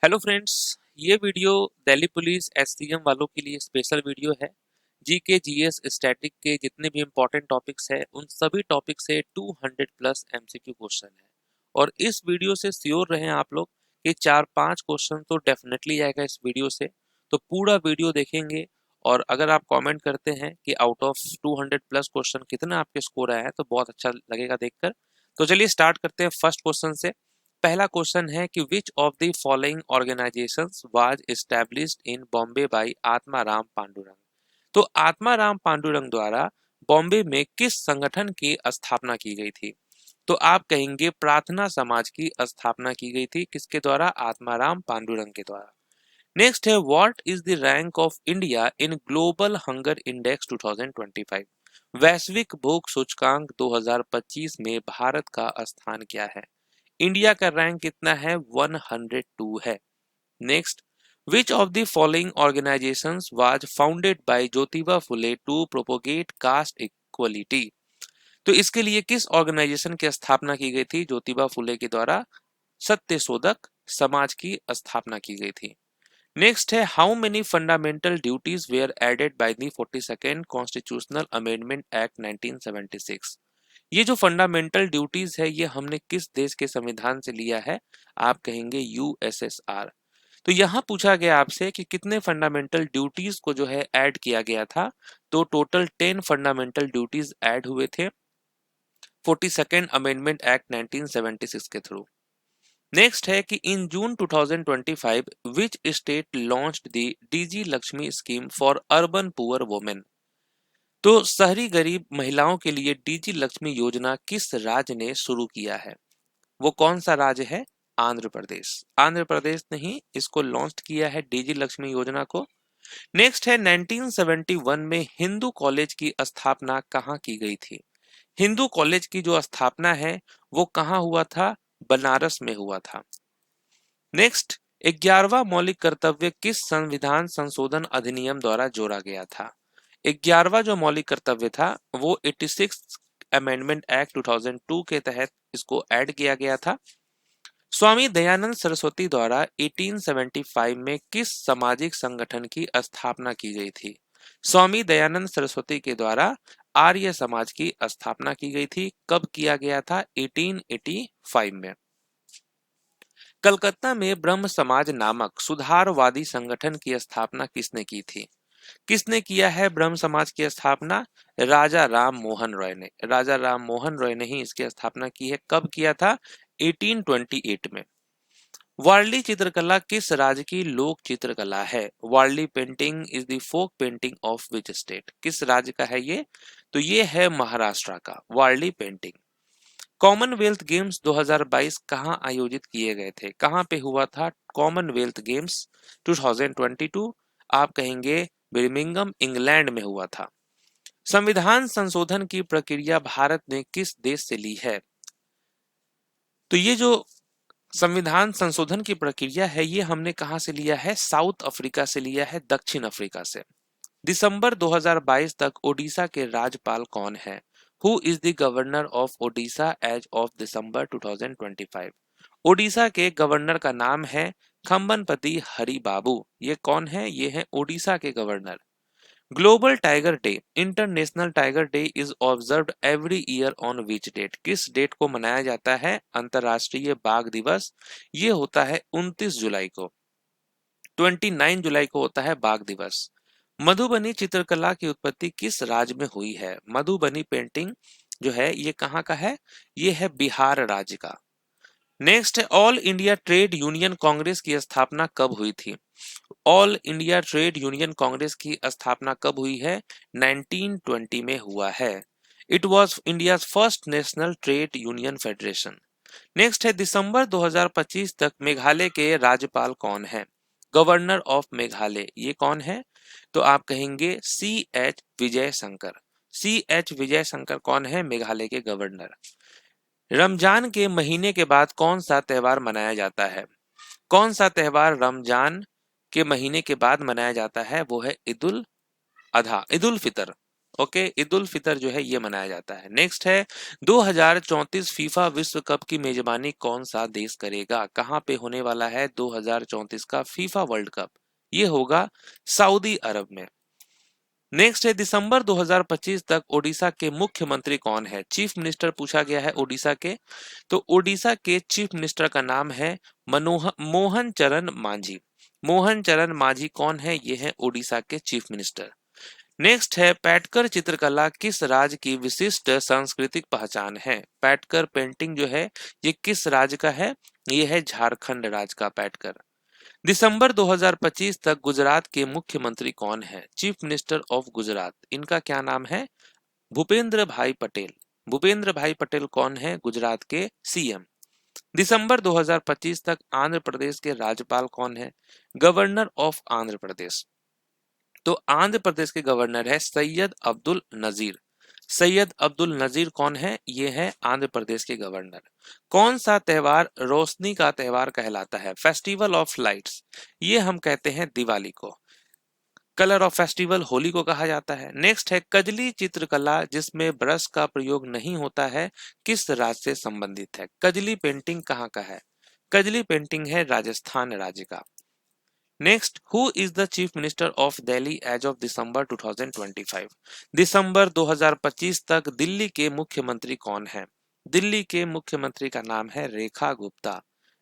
Hello friends, ये video Delhi police SCM वालों के लिए स्पेशल वीडियो है। जीके जीएस स्टैटिक के जितने भी इम्पोर्टेंट टॉपिक्स है उन सभी टॉपिक से 200 प्लस एमसीक्यू क्वेश्चन है। और इस वीडियो से श्योर रहें आप लोग कि 4-5 क्वेश्चन तो डेफिनेटली आएगा इस वीडियो से। तो पूरा वीडियो देखेंगे और अगर आप कमेंट करते हैं कि आउट ऑफ 200 प्लस क्वेश्चन कितना आपके स्कोर आया है तो बहुत अच्छा लगेगा देखकर। तो चलिए स्टार्ट करते हैं फर्स्ट क्वेश्चन से। पहला क्वेश्चन है कि which of the following organisations was established in Bombay by Atmaram Pandurang. तो आत्माराम पांडुरंग द्वारा बॉम्बे में किस संगठन की स्थापना की गई थी? तो आप कहेंगे प्रार्थना समाज की स्थापना की गई थी। किसके द्वारा? आत्माराम पांडुरंग के द्वारा। नेक्स्ट है what is the rank of India in global hunger index 2025। वैश्विक भूख सूचकांक 2025 में भारत का स्थान क्या है? इंडिया का रैंक कितना है? 102 है। Next, which of the following organisations was founded by Jyotiba Phule to propagate caste equality. तो इसके लिए किस ऑर्गेनाइजेशन की स्थापना की गई थी? ज्योतिबा फुले के द्वारा सत्यशोधक समाज की स्थापना की गई थी। नेक्स्ट है how many fundamental duties were added by the 42nd constitutional amendment act 1976। ये जो फंडामेंटल ड्यूटीज है ये हमने किस देश के संविधान से लिया है? आप कहेंगे यूएसएसआर। तो यहाँ पूछा गया आपसे कि कितने फंडामेंटल ड्यूटीज को जो है ऐड किया गया था। तो टोटल 10 फंडामेंटल ड्यूटीज ऐड हुए थे 42nd अमेंडमेंट एक्ट 1976 के थ्रू। नेक्स्ट है कि इन जून 2025 which state launched the DG Lakshmi scheme for urban poor women. तो शहरी गरीब महिलाओं के लिए डीजी लक्ष्मी योजना किस राज्य ने शुरू किया है? वो कौन सा राज्य है? आंध्र प्रदेश। आंध्र प्रदेश ने ही इसको लॉन्च किया है डीजी लक्ष्मी योजना को। नेक्स्ट है 1971 में हिंदू कॉलेज की स्थापना कहाँ की गई थी? हिंदू कॉलेज की जो स्थापना है वो कहाँ हुआ था? बनारस में हुआ था। नेक्स्ट, 11वां मौलिक कर्तव्य किस संविधान संशोधन अधिनियम द्वारा जोड़ा गया था? 11वां जो मौलिक कर्तव्य था वो 86 अमेंडमेंट एक्ट 2002 के तहत इसको ऐड किया गया था। स्वामी दयानंद सरस्वती द्वारा 1875 में किस सामाजिक संगठन की स्थापना की गई थी? स्वामी दयानंद सरस्वती के द्वारा आर्य समाज की स्थापना की गई थी। कब किया गया था? 1885 में। कलकत्ता में ब्रह्म समाज नामक सुधारवादी संगठन की स्थापना किसने की थी? किसने किया है ब्रह्म समाज की स्थापना? राजा राम मोहन रॉय ने। राजा राम मोहन रॉय ने ही इसकी स्थापना की है। कब किया था? 1828 में। वारली चित्रकला किस राज्य की लोक चित्रकला है? Warli painting is the folk painting of which state. किस राज्य का है ये? तो ये है महाराष्ट्र का वारली पेंटिंग। कॉमनवेल्थ गेम्स 2022 कहाँ आयोजित किए गए थे? कहाँ पे हुआ था कॉमनवेल्थ गेम्स 2022? आप कहेंगे बर्मिंघम इंग्लैंड में हुआ था। संविधान संशोधन की प्रक्रिया भारत ने किस देश से ली है? तो ये जो संविधान संशोधन की प्रक्रिया है ये हमने कहां से लिया है? साउथ अफ्रीका से लिया है, दक्षिण अफ्रीका से। दिसंबर 2022 तक ओडिशा के राज्यपाल कौन है? Who is the governor of Odisha as of December 2025? Odisha के गवर्नर का नाम है खम्बनपति हरि बाबू। ये कौन है? ये है ओडिशा के governor. Global tiger day, international tiger day is observed every year on which date. किस डेट को मनाया जाता है अंतरराष्ट्रीय बाघ दिवस? ये होता है 29 जुलाई को। 29 जुलाई को होता है बाघ दिवस। मधुबनी चित्रकला की उत्पत्ति किस राज्य में हुई है? मधुबनी पेंटिंग जो है ये कहाँ का है? ये है बिहार राज्य का। नेक्स्ट है all India trade union Congress की स्थापना कब हुई थी? All India trade union Congress की स्थापना कब हुई है? 1920 में हुआ है। It was India first national trade union federation. Next है दिसंबर 2025 तक मेघालय के राज्यपाल कौन है? गवर्नर ऑफ मेघालय ये कौन है? तो आप कहेंगे CH विजय शंकर। CH विजय शंकर कौन है? मेघालय के गवर्नर। रमजान के महीने के बाद कौन सा त्योहार मनाया जाता है? कौन सा त्योहार रमजान के महीने के बाद मनाया जाता है? वो है ईद उल अधा, ईद उल फितर। ओके, ईद उल फितर जो है ये मनाया जाता है। नेक्स्ट है 2034 फीफा विश्व कप की मेजबानी कौन सा देश करेगा? कहाँ पे होने वाला है 2034 का फीफा वर्ल्ड कप? ये होगा सऊदी अरब में। नेक्स्ट है दिसंबर 2025 तक ओडिशा के मुख्यमंत्री कौन है? चीफ मिनिस्टर पूछा गया है ओडिशा के, तो ओडिशा के चीफ मिनिस्टर का नाम है मोहन चरण मांझी। मोहन चरण मांझी कौन है? ये है ओडिशा के चीफ मिनिस्टर। नेक्स्ट है पैटकर चित्रकला किस राज्य की विशिष्ट सांस्कृतिक पहचान है? पैटकर पेंटिंग जो है ये किस राज्य का है? ये है झारखंड राज्य का पैटकर। दिसंबर 2025 तक गुजरात के मुख्यमंत्री कौन है? चीफ मिनिस्टर ऑफ गुजरात, इनका क्या नाम है? भूपेंद्र भाई पटेल। भूपेंद्र भाई पटेल कौन है? गुजरात के सीएम। दिसंबर 2025 तक आंध्र प्रदेश के राज्यपाल कौन है? Governor of Andhra Pradesh. तो आंध्र प्रदेश के गवर्नर है सैयद अब्दुल नजीर। सैयद अब्दुल नजीर कौन है? ये है आंध्र प्रदेश के गवर्नर। कौन सा त्योहार रोशनी का त्योहार कहलाता है? फेस्टिवल ऑफ लाइट्स, ये हम कहते हैं दिवाली को। कलर ऑफ फेस्टिवल होली को कहा जाता है। नेक्स्ट है कजली चित्रकला जिसमें ब्रश का प्रयोग नहीं होता है, किस राज्य से संबंधित है? कजली पेंटिंग कहाँ का है? कजली पेंटिंग है राजस्थान राज्य का। Next, who is the chief minister of Delhi as of December 2025? दिसंबर 2025 तक दिल्ली के मुख्यमंत्री कौन है? दिल्ली के मुख्यमंत्री का नाम है रेखा गुप्ता।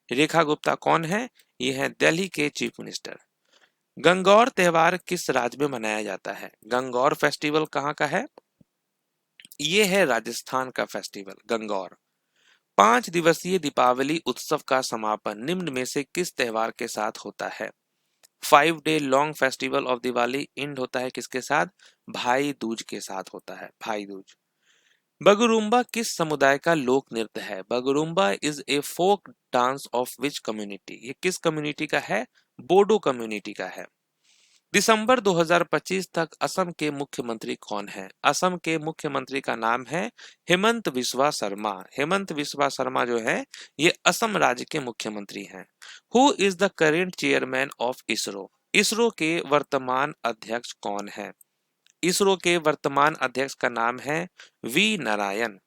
रेखा गुप्ता कौन है? ये है दिल्ली के चीफ मिनिस्टर। गंगौर त्योहार किस राज्य में मनाया जाता है? गंगौर फेस्टिवल कहाँ का है? ये है राजस्थान का फेस्टिवल गंगौर। 5 दिवसीय दीपावली उत्सव का समापन निम्न में से किस त्योहार के साथ होता है? 5 day long festival of Diwali and होता है किसके साथ? भाई दूज के साथ होता है, भाई दूज। बगुरुम्बा किस समुदाय का लोक नृत्य है? Bagurumba is a folk dance of which community? ये किस कम्युनिटी का है? बोडो कम्युनिटी का है। दिसंबर 2025 तक असम के मुख्यमंत्री कौन है? असम के मुख्यमंत्री का नाम है हेमंत बिस्वा शर्मा। हेमंत बिस्वा शर्मा जो है ये असम राज्य के मुख्यमंत्री हैं। Who is the current chairman of ISRO? ISRO के वर्तमान अध्यक्ष कौन है? इसरो के वर्तमान अध्यक्ष का नाम है वी नारायण।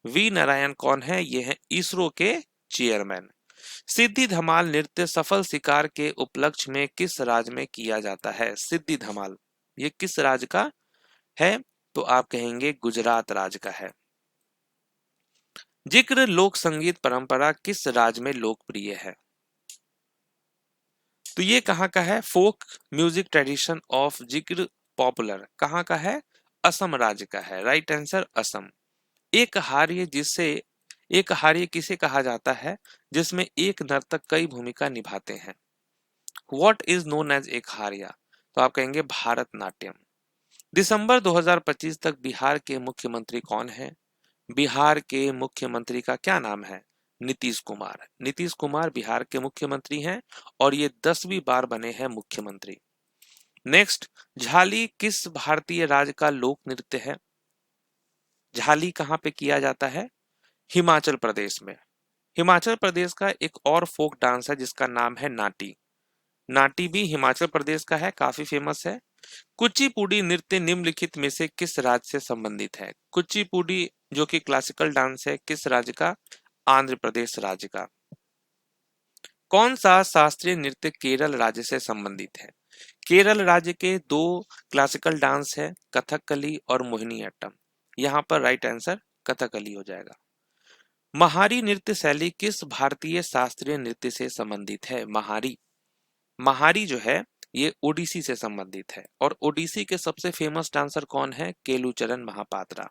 वी नारायण कौन है? ये है इसरो के चेयरमैन। सिद्धि धमाल नृत्य सफल शिकार के उपलक्ष्य में किस राज्य में किया जाता है? सिद्धि धमाल ये किस राज्य का है? तो आप कहेंगे गुजरात राज्य का है। जिक्र लोक संगीत परंपरा किस राज्य में लोकप्रिय है? तो ये कहाँ का है? फोक म्यूजिक ट्रेडिशन ऑफ जिक्र पॉपुलर कहाँ का है? असम राज्य का है। Right answer Assam. एक हार्य जिससे एक हार्य किसे कहा जाता है जिसमें एक नर्तक कई भूमिका निभाते हैं? व्हाट इज नोन एज एक हार्या? तो आप कहेंगे भारतनाट्यम। दिसंबर 2025 तक बिहार के मुख्यमंत्री कौन है? बिहार के मुख्यमंत्री का क्या नाम है? नीतीश कुमार। नीतीश कुमार बिहार के मुख्यमंत्री हैं और ये 10वीं बार बने हैं मुख्यमंत्री। नेक्स्ट, झाली किस भारतीय राज्य का लोक नृत्य है? झाली कहाँ पे किया जाता है? हिमाचल प्रदेश में। हिमाचल प्रदेश का एक और फोक डांस है जिसका नाम है नाटी। नाटी भी हिमाचल प्रदेश का है, काफी फेमस है। कुचिपुड़ी नृत्य निम्नलिखित में से किस राज्य से संबंधित है? कुचिपुड़ी जो कि क्लासिकल डांस है किस राज्य का? आंध्र प्रदेश राज्य का। कौन सा शास्त्रीय नृत्य केरल राज्य से संबंधित है? केरल राज्य के 2 क्लासिकल डांस है, कथकली और मोहिनीअट्टम। यहाँ पर राइट आंसर कथकली हो जाएगा। महारी नृत्य शैली किस भारतीय शास्त्रीय नृत्य से संबंधित है? महारी महारी जो है ये ओडिसी से संबंधित है और ओडिसी के सबसे फेमस डांसर कौन है? केलुचरण महापात्रा।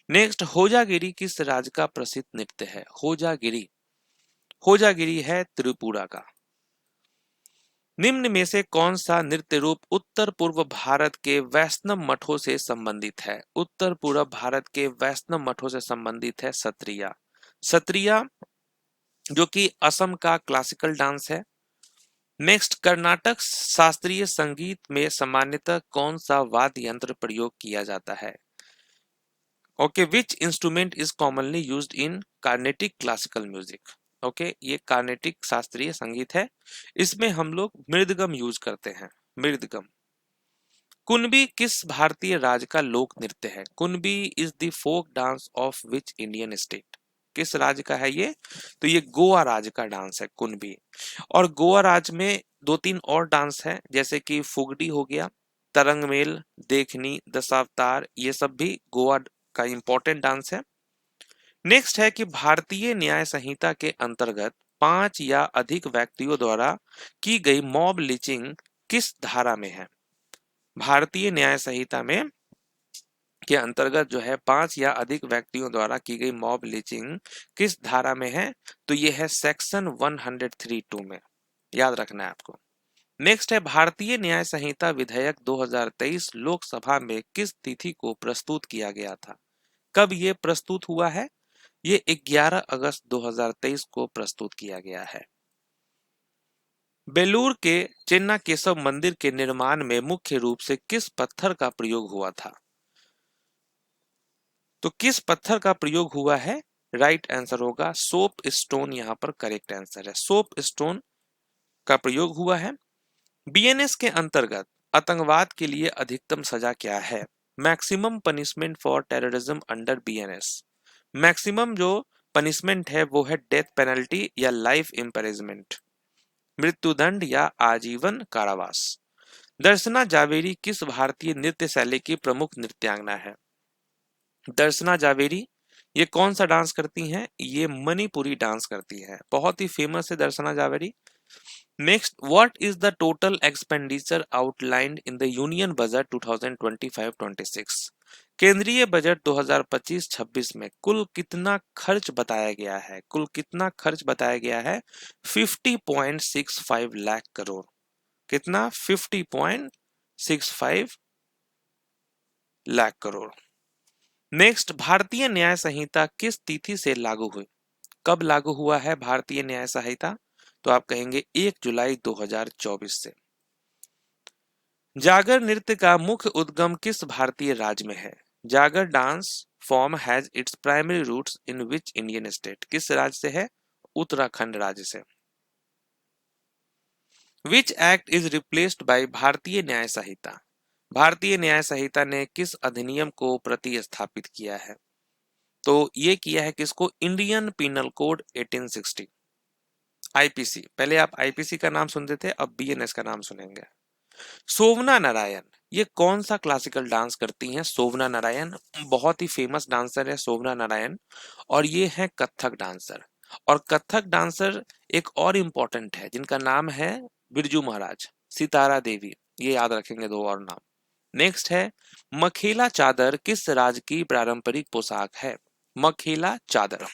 नेक्स्ट, होजागिरी किस राज्य का प्रसिद्ध नृत्य है? होजागिरी होजागिरी है त्रिपुरा का। निम्न में से कौन सा नृत्य रूप उत्तर पूर्व भारत के वैष्णव मठों से संबंधित है? उत्तर पूर्व भारत के वैष्णव मठों से संबंधित है सत्रिया। सत्रिया जो कि असम का क्लासिकल डांस है। नेक्स्ट, कर्नाटक शास्त्रीय संगीत में सामान्यतः कौन सा वाद्य यंत्र प्रयोग किया जाता है? Okay, which instrument is commonly used in Carnatic classical music? Okay, ये कार्नेटिक शास्त्रीय संगीत है, इसमें हम लोग मृदगम यूज करते हैं। मृदगम। कुणबी किस भारतीय राज्य का लोक नृत्य है? Kunbi is the folk dance of which Indian state? किस राज्य का है ये? तो ये गोवा राज्य का डांस है कुणबी। और गोवा राज्य में दो तीन और डांस है, जैसे कि फुगडी हो गया, तरंगमेल, देखनी, दशावतार, ये सब भी गोवा का इंपॉर्टेंट डांस है। नेक्स्ट है कि भारतीय न्याय संहिता के अंतर्गत 5 या अधिक व्यक्तियों द्वारा की गई मॉब लिंचिंग किस धारा में है? भारतीय न्याय संहिता में के अंतर्गत जो है 5 या अधिक व्यक्तियों द्वारा की गई मॉब लिंचिंग किस धारा में है? तो ये है सेक्शन 103(2) में, याद रखना है आपको। नेक्स्ट है भारतीय न्याय संहिता विधेयक 2023 लोकसभा में किस तिथि को प्रस्तुत किया गया था? कब ये प्रस्तुत हुआ है? ये 11 अगस्त 2023 को प्रस्तुत किया गया है। बेलूर के चेन्नाकेशव मंदिर के निर्माण में मुख्य रूप से किस पत्थर का प्रयोग हुआ था? तो किस पत्थर का प्रयोग हुआ है? राइट आंसर होगा सोप स्टोन, यहां पर करेक्ट आंसर है, सोप स्टोन का प्रयोग हुआ है। बीएनएस के अंतर्गत आतंकवाद के लिए अधिकतम सजा क्या है? Maximum punishment for terrorism under BNS. Maximum जो पनिशमेंट है वो है डेथ पेनल्टी या लाइफ इम्प्रिजनमेंट, मृत्युदंड या आजीवन कारावास। दर्शना जावेरी किस भारतीय नृत्य शैली की प्रमुख नृत्यांगना है? दर्शना जावेरी ये कौन सा डांस करती हैं? ये मणिपुरी डांस करती हैं, बहुत ही फेमस है Darshana Javeri. Next, what is the total expenditure outlined in the union budget 2025-26? केंद्रीय बजट 2025-26 में कुल कितना खर्च बताया गया है? कुल कितना खर्च बताया गया है? 50.65 लाख करोड़। कितना? 50.65 लाख करोड़। नेक्स्ट, भारतीय न्याय संहिता किस तिथि से लागू हुई? कब लागू हुआ है भारतीय न्याय संहिता? तो आप कहेंगे 1 जुलाई 2024 से। जागर नृत्य का मुख्य उद्गम किस भारतीय राज्य में है? Jagar dance form has its primary roots in which Indian state? किस राज्य से है? उत्तराखंड राज्य से। Which act is replaced by Bharatiya Nyaya संहिता? भारतीय न्याय संहिता ने किस अधिनियम को प्रतिस्थापित किया है? तो ये किया है किसको? Indian penal code 1860, IPC. पहले आप आईपीसी का नाम सुनते थे, अब बीएनएस का नाम सुनेंगे। शोभना नारायण ये कौन सा क्लासिकल डांस करती हैं? शोभना नारायण बहुत ही फेमस डांसर है शोभना नारायण, और ये है कथक डांसर। और कथक डांसर एक और इम्पोर्टेंट है जिनका नाम है बिरजू महाराज, सितारा देवी, ये याद रखेंगे दो और नाम। नेक्स्ट है मखेला चादर किस राज्य की पारंपरिक पोशाक है? मखेला चादर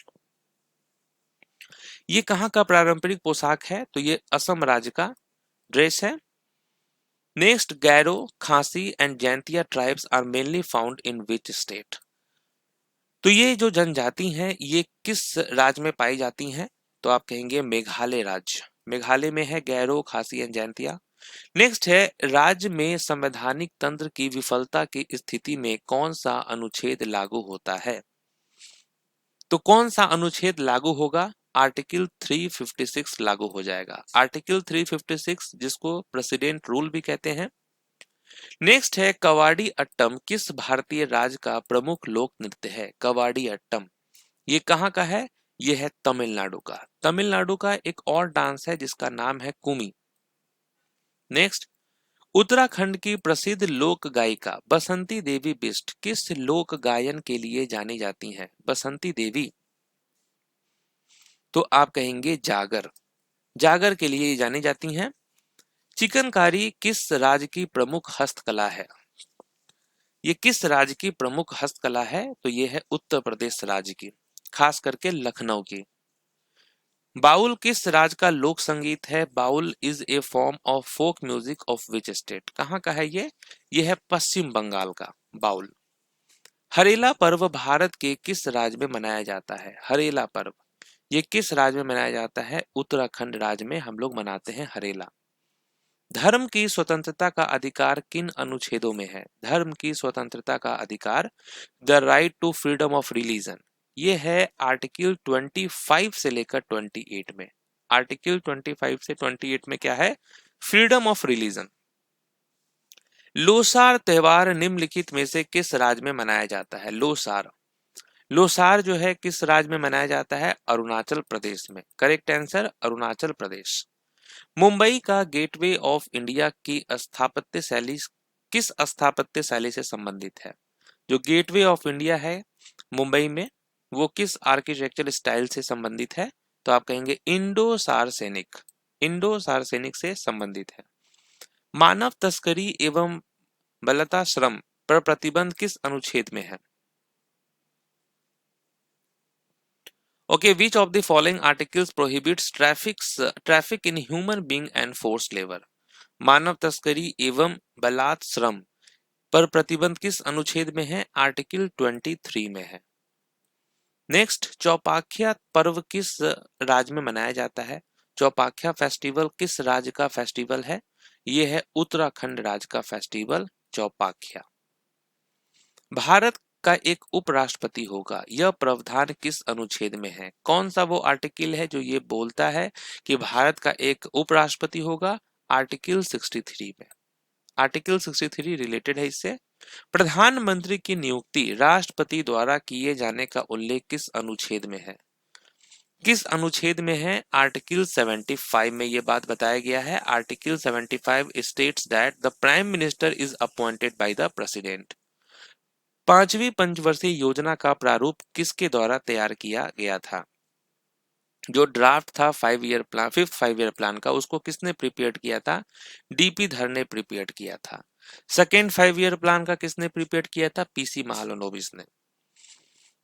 ये कहाँ का पारंपरिक पोशाक है? तो ये असम राज्य का ड्रेस है। Next, Garo, Khasi and Jaintia tribes are mainly found in which state? तो ये जो जनजाति हैं ये किस राज्य में पाई जाती हैं? तो आप कहेंगे मेघालय राज्य। मेघालय में है गैरो, खासी एंड जैंतिया। नेक्स्ट है राज्य में संवैधानिक तंत्र की विफलता की स्थिति में कौन सा अनुच्छेद लागू होता है? तो कौन सा अनुच्छेद लागू होगा? आर्टिकल 356 लागू हो जाएगा। आर्टिकल 356 जिसको प्रेसिडेंट रूल भी कहते हैं। नेक्स्ट है कवाडी अट्टम किस भारतीय राज्य का प्रमुख लोक नृत्य है? कवाडी अट्टम ये कहाँ का है? ये है तमिलनाडु का। तमिलनाडु का एक और डांस है जिसका नाम है कुमी। नेक्स्ट, उत्तराखंड की प्रसिद्ध लोक गायिका बसंती देवी बिष्ट किस लोक गायन के लिए जानी जाती हैं? बसंती देवी तो आप कहेंगे जागर। जागर के लिए जानी जाती हैं। चिकनकारी किस राज्य की प्रमुख हस्तकला है? ये किस राज्य की प्रमुख हस्तकला है? तो ये है उत्तर प्रदेश राज्य की, खास करके लखनऊ की। बाउल किस राज्य का लोक संगीत है? Baul is a form of folk music of which state? कहाँ का है ये? ये है पश्चिम बंगाल का बाउल। हरेला पर्व भारत के किस राज्य में मनाया जाता है? हरेला पर्व ये किस राज्य में मनाया जाता है? उत्तराखंड राज्य में हम लोग मनाते हैं हरेला। धर्म की स्वतंत्रता का अधिकार किन अनुच्छेदों में है? धर्म की स्वतंत्रता का अधिकार the right to freedom of religion ये है आर्टिकल 25 से लेकर 28 में। आर्टिकल 25 से 28 में क्या है? Freedom of religion. लोसार त्योहार निम्नलिखित में से किस राज्य में मनाया जाता है? लोसार लोसार जो है किस राज्य में मनाया जाता है? अरुणाचल प्रदेश में। Correct answer Arunachal Pradesh. मुंबई का गेटवे ऑफ इंडिया की स्थापत्य शैली किस स्थापत्य शैली से संबंधित है? जो गेटवे ऑफ इंडिया है मुंबई में, वो किस आर्किटेक्चर स्टाइल से संबंधित है? तो आप कहेंगे इंडो सार्सेनिक। इंडो सार्सेनिक से संबंधित है। मानव तस्करी एवं बलता श्रम पर प्रतिबंध किस अनुच्छेद में है? Okay, which of the following articles prohibits traffic in human being and forced labour? मानव तस्करी एवं बलात् श्रम पर प्रतिबंध किस अनुच्छेद में है? आर्टिकल 23 में है। नेक्स्ट, चौपाख्या पर्व किस राज्य में मनाया जाता है? चौपाख्या फेस्टिवल किस राज्य का फेस्टिवल है? यह है उत्तराखंड राज्य का फेस्टिवल चौपाख्या। भारत का एक उपराष्ट्रपति होगा, यह प्रावधान किस अनुच्छेद में है? कौन सा वो आर्टिकल है जो ये बोलता है कि भारत का एक उपराष्ट्रपति होगा? आर्टिकल 63 में। आर्टिकल 63 रिलेटेड है इससे। प्रधानमंत्री की नियुक्ति राष्ट्रपति द्वारा किए जाने का उल्लेख किस अनुच्छेद में है? किस अनुच्छेद में है? आर्टिकल 75 में ये बात बताया गया है। Article 75 states that the prime minister is appointed by the president. पांचवी पंचवर्षीय योजना का प्रारूप किसके द्वारा तैयार किया गया था? जो ड्राफ्ट था 5 year plan, 5th 5 year plan का, उसको किसने प्रिपेयर किया था? डीपी धर ने प्रिपेयर किया था। सेकेंड 5 ईयर प्लान का किसने प्रिपेयर किया था? पीसी महालनोबिस ने।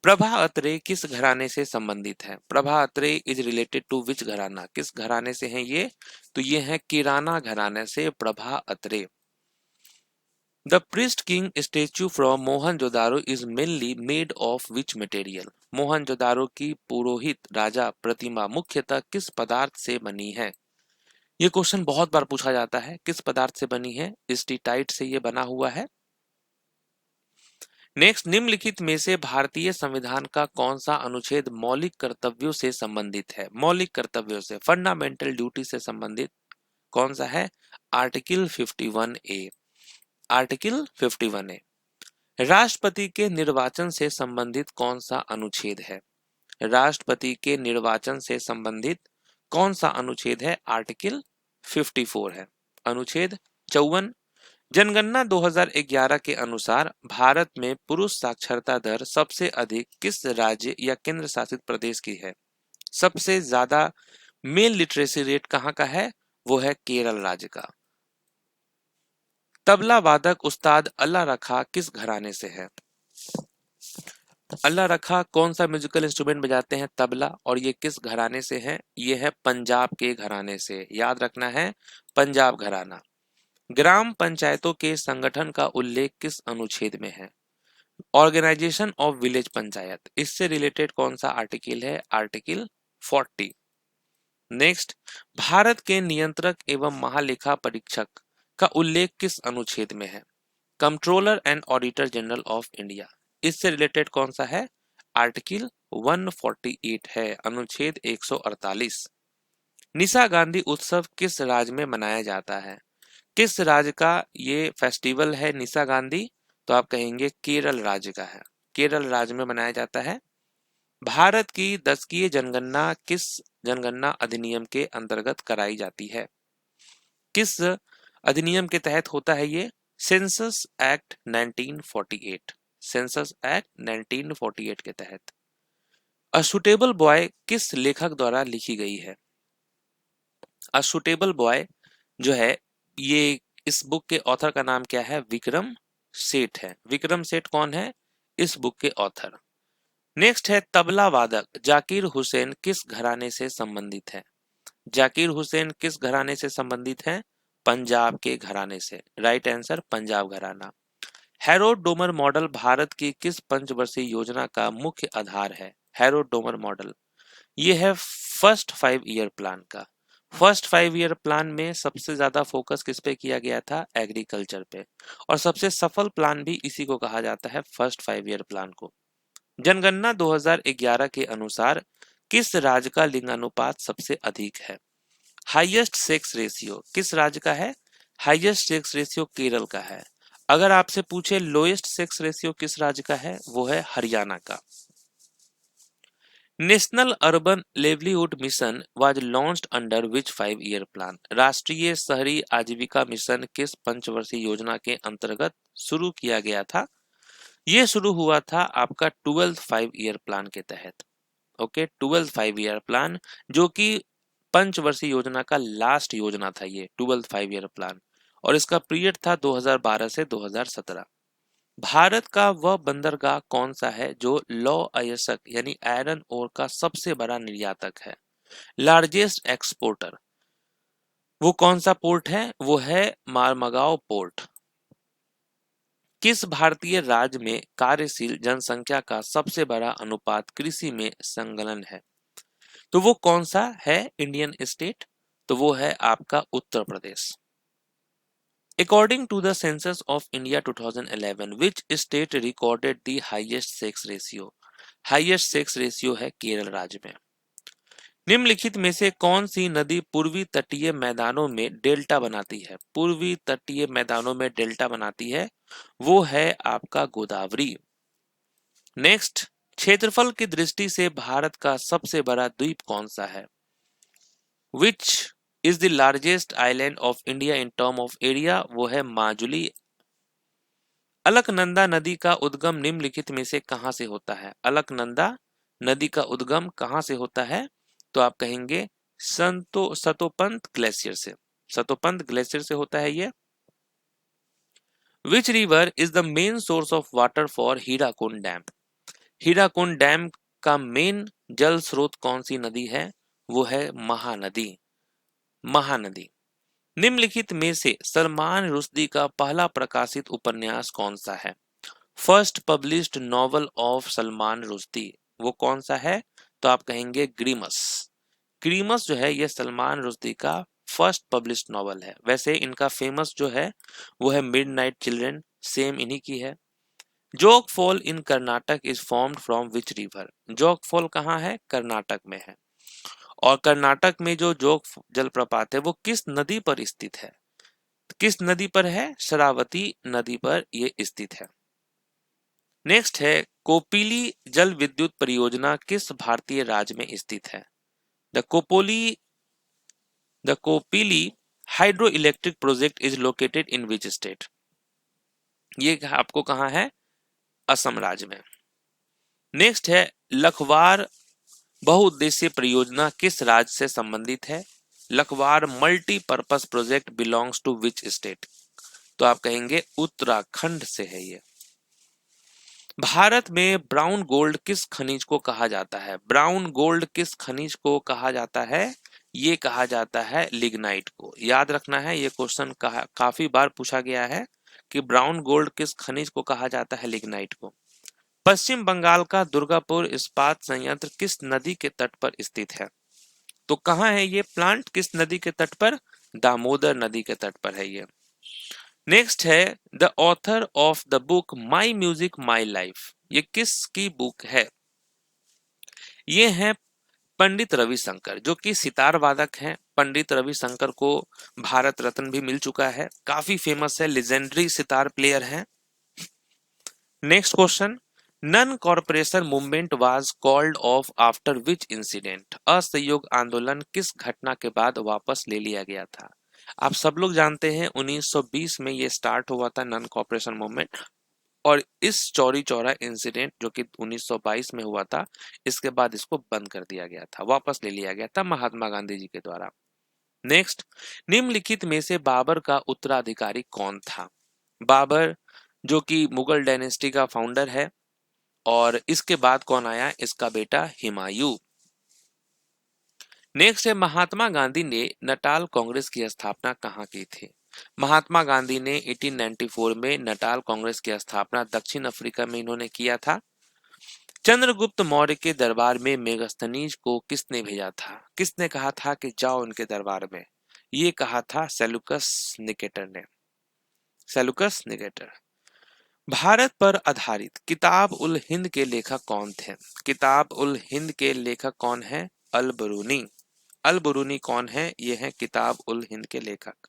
प्रभा अत्रे किस घराने से संबंधित है? Prabha Atre is related to विच घराना? किस घराने से हैं ये? तो ये है किराना घराने से Prabha Atre. The priest king statue from Mohenjodaro is mainly made of which material? Mohenjodaro की पुरोहित राजा प्रतिमा मुख्यतः किस पदार्थ से बनी है? ये क्वेश्चन बहुत बार पूछा जाता है, किस पदार्थ से बनी है? स्टीटाइट से ये बना हुआ है। नेक्स्ट, निम्नलिखित में से भारतीय संविधान का कौन सा अनुच्छेद मौलिक कर्तव्यों से संबंधित है? मौलिक कर्तव्यों से, फंडामेंटल ड्यूटी से संबंधित कौन सा है? Article 51A। Article 51A। राष्ट्रपति के निर्वाचन से संबंधित कौन सा अनुच्छेद है? राष्ट्रपति के निर्वाचन से संबंधित कौन सा अनुच्छेद है? आर्टिकल 54 है। अनुच्छेद 54। जनगणना 2011 के अनुसार भारत में पुरुष साक्षरता दर सबसे अधिक किस राज्य या केंद्र शासित प्रदेश की है? सबसे ज्यादा मेल लिटरेसी रेट कहाँ का है? वो है केरल राज्य का। तबला वादक उस्ताद अल्लाह रखा किस घराने से है? अल्लाह रखा कौन सा म्यूजिकल इंस्ट्रूमेंट बजाते हैं? तबला। और ये किस घराने से है? ये है पंजाब के घराने से। याद रखना है, पंजाब घराना। ग्राम पंचायतों के संगठन का उल्लेख किस अनुच्छेद में है? Organisation of village panchayat. इससे रिलेटेड कौन सा आर्टिकल है? आर्टिकल 40। नेक्स्ट, भारत के नियंत्रक एवं महालेखा परीक्षक का उल्लेख किस अनुच्छेद में है? Controller and auditor general of India. इससे रिलेटेड कौन सा है? आर्टिकल 148 है, अनुच्छेद 148। निशा गांधी उत्सव किस राज्य में मनाया जाता है? किस राज्य का ये फेस्टिवल है निशा गांधी? तो आप कहेंगे केरल राज्य का है। केरल राज्य में मनाया जाता है। भारत की 10वीं जनगणना किस जनगणना अधिनियम के अंतर्गत कराई जाती है? किस अधिनियम के तहत होता है ये? Census act 1948। सेंसस एक्ट 1948 के तहत। अ सुटेबल बॉय किस लेखक द्वारा लिखी गई है? अ सुटेबल बॉय जो है, ये इस बुक के ऑथर का नाम क्या है? विक्रम सेठ है। विक्रम सेठ कौन है? इस बुक के ऑथर। नेक्स्ट है, तबला वादक जाकिर हुसैन किस घराने से संबंधित है? जाकिर हुसैन किस घराने से संबंधित है? पंजाब के घराने से। राइट आंसर पंजाब घराना। हैरोल्ड डोमर मॉडल भारत की किस पंचवर्षीय योजना का मुख्य आधार है? हैरोल्ड डोमर मॉडल ये है फर्स्ट 5 ईयर प्लान का। फर्स्ट 5 ईयर प्लान में सबसे ज्यादा फोकस किस पे किया गया था? एग्रीकल्चर पे। और सबसे सफल प्लान भी इसी को कहा जाता है, फर्स्ट 5 ईयर प्लान को। जनगणना 2011 के अनुसार किस राज्य का लिंगानुपात सबसे अधिक है? हाईएस्ट सेक्स रेशियो किस राज्य का है? हाईएस्ट सेक्स रेशियो केरल का है। अगर आपसे पूछे लोएस्ट सेक्स रेशियो किस राज्य का है, वो है हरियाणा का। National urban livelihood mission was launched under which 5 year plan? राष्ट्रीय शहरी आजीविका मिशन किस पंचवर्षीय योजना के अंतर्गत शुरू किया गया था? ये शुरू हुआ था आपका 12th 5 ईयर प्लान के तहत। ओके, 12th 5 ईयर प्लान, जो कि पंचवर्षीय योजना का लास्ट योजना था ये 12th 5 ईयर प्लान, और इसका पीरियड था 2012 से 2017। भारत का वह बंदरगाह कौन सा है जो लौह अयस्क यानी आयरन ओर का सबसे बड़ा निर्यातक है, लार्जेस्ट एक्सपोर्टर? वो कौन सा पोर्ट है? वो है मारमगांव पोर्ट। किस भारतीय राज्य में कार्यशील जनसंख्या का सबसे बड़ा अनुपात कृषि में संलग्न है? तो वो कौन सा है इंडियन स्टेट? तो वो है आपका Uttar Pradesh. According to the census of India 2011, which state recorded the highest sex ratio? Highest sex ratio है केरल राज्य में। निम्नलिखित में से कौन सी नदी पूर्वी तटीय मैदानों में डेल्टा बनाती है? पूर्वी तटीय मैदानों में डेल्टा बनाती है, वो है आपका गोदावरी। नेक्स्ट, क्षेत्रफल की दृष्टि से भारत का सबसे बड़ा द्वीप कौन सा है? Which is the largest island of India in term of area? वो है माजुली। अलकनंदा नदी का उद्गम निम्नलिखित में से कहां से होता है? अलकनंदा नदी का उद्गम कहां से होता है? तो आप कहेंगे सतोपंत ग्लेशियर से। सतोपंत ग्लेशियर से होता है ये। Which river is the main source of water for Hirakud dam? Hirakud dam का मेन जल स्रोत कौन सी नदी है? वो है महानदी। महानदी। निम्नलिखित में से सलमान रुश्दी का पहला प्रकाशित उपन्यास कौन सा है? First published novel of Salman Rushdie, वो कौन सा है? तो आप कहेंगे ग्रीमस। ग्रीमस जो है ये सलमान रुश्दी का फर्स्ट पब्लिश्ड नॉवल है। वैसे इनका फेमस जो है वो है मिडनाइट चिल्ड्रन, सेम इन्हीं की है। जोग fall in Karnataka is formed from which river? जोग फॉल कहाँ है? कर्नाटक में है। और कर्नाटक में जो जोग जलप्रपात है वो किस नदी पर स्थित है? किस नदी पर है? शरावती नदी पर ये स्थित है। नेक्स्ट है, कोपिली जल विद्युत परियोजना किस भारतीय राज्य में स्थित है? The Kopili hydro electric project is located in which state? ये आपको कहाँ है? असम राज्य में। नेक्स्ट है, लखवार बहुउद्देशीय परियोजना किस राज्य से संबंधित है? Lakhwar multipurpose project belongs to which state? तो आप कहेंगे उत्तराखंड से है ये। भारत में ब्राउन गोल्ड किस खनिज को कहा जाता है? ब्राउन गोल्ड किस खनिज को कहा जाता है? ये कहा जाता है लिग्नाइट को। याद रखना है, ये क्वेश्चन काफी बार पूछा गया है कि ब्राउन गोल्ड किस खनिज को कहा जाता है? लिग्नाइट को। पश्चिम बंगाल का दुर्गापुर इस्पात संयंत्र किस नदी के तट पर स्थित है? तो कहाँ है ये प्लांट? किस नदी के तट पर? दामोदर नदी के तट पर है ये। नेक्स्ट है, the author of the book my music my life, ये किसकी बुक है? ये है पंडित रविशंकर, जो कि सितार वादक हैं। पंडित रविशंकर को भारत रत्न भी मिल चुका है, काफी फेमस है, लेजेंडरी सितार प्लेयर हैं। Next question, non cooperation movement was called off after which incident? असहयोग आंदोलन किस घटना के बाद वापस ले लिया गया था? आप सब लोग जानते हैं 1920 में ये स्टार्ट हुआ था नन कॉर्पोरेशन मूवमेंट, और इस चौरी चौरा इंसिडेंट जो कि 1922 में हुआ था, इसके बाद इसको बंद कर दिया गया था, वापस ले लिया गया था महात्मा गांधी जी के द्वारा। नेक्स्ट, निम्नलिखित में से बाबर का उत्तराधिकारी कौन था? बाबर जो कि मुगल डायनेस्टी का फाउंडर है, और इसके बाद कौन आया? इसका बेटा हुमायूं। नेक्स्ट है, महात्मा गांधी ने नटाल कांग्रेस की स्थापना कहाँ की थी? महात्मा गांधी ने 1894 में नटाल कांग्रेस की स्थापना दक्षिण अफ्रीका में इन्होंने किया था। चंद्रगुप्त मौर्य के दरबार में मेगास्थनीज को किसने भेजा था? किसने कहा था कि जाओ उनके दरबार में? ये कहा था सेल्यूकस निकेटर ने। Seleucus Nicator. भारत पर आधारित किताब उल हिंद के लेखक कौन थे? किताब उल हिंद के लेखक कौन है? अल बरूनी। अल बरूनी कौन है? ये है किताब उल हिंद के लेखक।